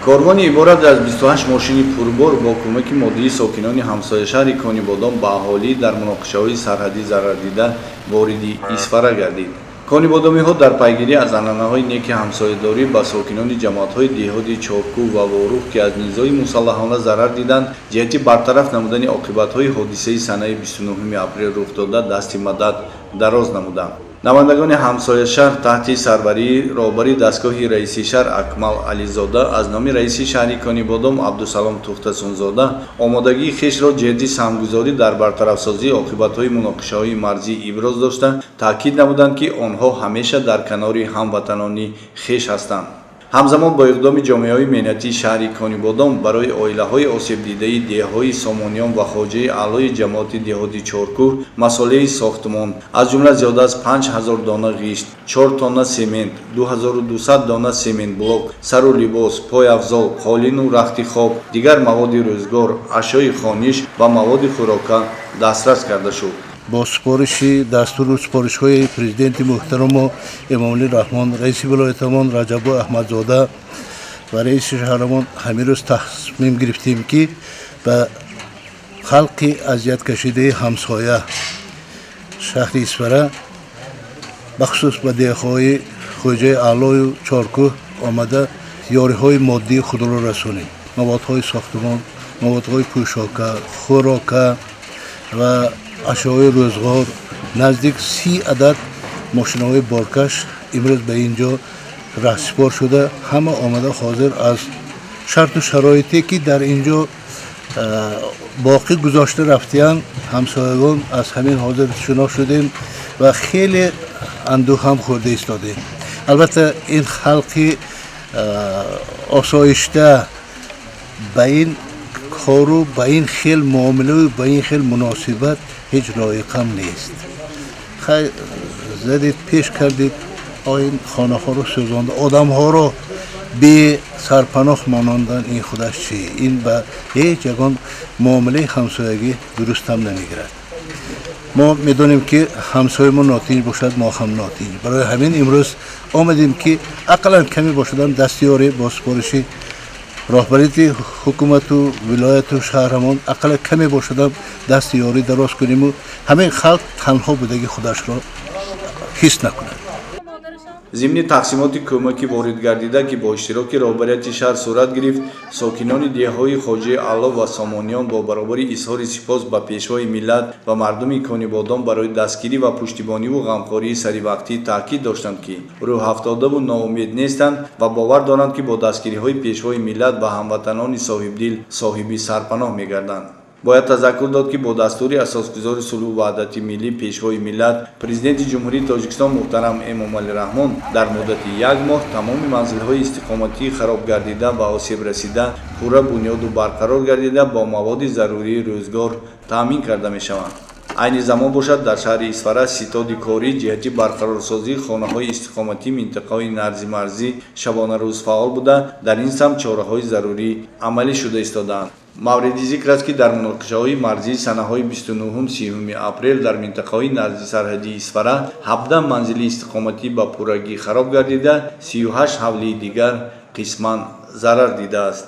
корвони иборат аз 28 мошини пурбор бо кӯмаки моддии сокинони ҳамсояшаҳри Конибодон ба аҳолӣ дар муноқишаҳои сарҳадӣ зарардида вориди Исфара гардид. Конибодомиҳо дар пайгирӣ аз анъанаҳои неки ҳамсоядорӣ ба сокинони ҷамоатҳои деҳоти Чоркӯ ва Ворух, ки аз низои мусаллаҳона зарар диданд, ҷиҳати бартараф намудани оқибатҳои ҳодисаи санаи 29 апрел рухдода дасти мадад дароз намуданд. намояндагони ҳамсояшаҳр таҳти сарварии роҳбари дастгоҳи раиси шаҳр Акмал Ализода аз номи раиси шаҳри Конибодом Абдусалом Тухтасунзода омодагии хешро ҷиҳати саҳмгузорӣ дар бартарафсозии оқибатҳои муноқишаҳои марзӣ иброз дошта, таъкид намуданд, ки онҳо ҳамеша дар канори ҳамватанони хеш ҳастанд. ҳамзамон бо иқдоми ҷомеаҳои меҳнатии шаҳри Конибодон барои оилаҳои осебдидаи деҳаҳои Сомониён ва хоҷаи аълои ҷамоати деҳоти Чоркӯ масъолияи сохтмон, аз ҷумла зиёда аз 5000 дона ғишт, 4 тонна семент, 2200 дона сементблок, сару либос, пойафзол, қолину рахти хоб, дигар маводи рӯзгор, ашёи хониш ва маводи хӯрока дастрас карда шуд. با سپارش دستور و سپارش های پرزیدنت محترم امامعلی رحمان، رئیس ولایتمان رجب احمدزاده و رئیس شهرمان همین روز تصمیم گرفتیم که به خلق اذیت کشیده همسایه شهر اسفره بخصوص به دههای خوجه اعلای و چارکو آمده یاری های مادی خود را رسونیم. موادهای ساختمان، موادهای پوشاکه، خوراکه و اشیاء روزگار نزدیک 30 عدد ماشین‌های بارکش امروز به اینجا رسپار شده، همه آمده حاضر از شرط و شرایطی که در اینجا باقی گذاشته رفتیان همسایگان از همین حاضر شنا شدیم و خیلی اندوه هم خورده ایستادیم. البته این خلقی آسایشته به این کارو به این خیل معامله و به این خیل مناسبت هیچ لایقم نیست. خیلی زدید پیش کردید این خانه ها رو سوزانده، آدم ها رو به سرپناه ماناندن، این خودش چی؟ این به هیچ یگان معامله همسایگی درست هم نمیگیرد. ما میدونیم که همسایه ما ناتیج باشد، ما هم ناتیج. برای همین امروز آمدیم که اقلا کمی باشدن دستیاری با سپارشی راهبری حکومت و ولایت و شهرمان اقل کمی باشدم دست یاری دراز کنیم و همین خلق تنها بودگی خودش را حس نکند. ضمن تقسیمات کمکی وارد گردیده که با اشتراک راهبریت شهر صورت گرفت، ساکنان دهه‌های خواجه اعلی و سامانیان با برابری اظهار سپاس به پیشوای ملت و مردم کنیبادان برای دستگیری و پشتیبانی و غمخواری سریوقتی تاکید داشتند که روح افتاده و ناامید نیستند و باور دارند که با دستگیری‌های پیشوای ملت و هموطنان صاحبدل صاحب سرپناه می‌گردند. باید تذکر داد که با دستور اساسگذار صلح و وحدت ملی پیشوای ملت پرزیدنت جمهوری تاجیکستان محترم امامعلی رحمان در مدت 1 ماه تمام منزل‌های استقامتی خراب گردیده و آسیب رسیده پورا بنیاد و برقرار گردیده با مواد ضروری روزگار تامین کرده می‌شوند. عین زمان باشد در شهر اسفره ستاد کاری جهتی برقرارسازی خانه‌های استقامتی منطقه‌های نرزی مرزی شبانه روز فعال بوده، در این سمت چاره‌های ضروری عملی شده ایستادند. مورد ذکر است که در مناقشه‌های مرزی سنه‌های 29-30 اپریل در منطقه‌های نزدیک سرحدی اسفره 17 منزل استقامتی به پورگی خراب گردیده، 38 حوله دیگر قسماً ضرر دیده است.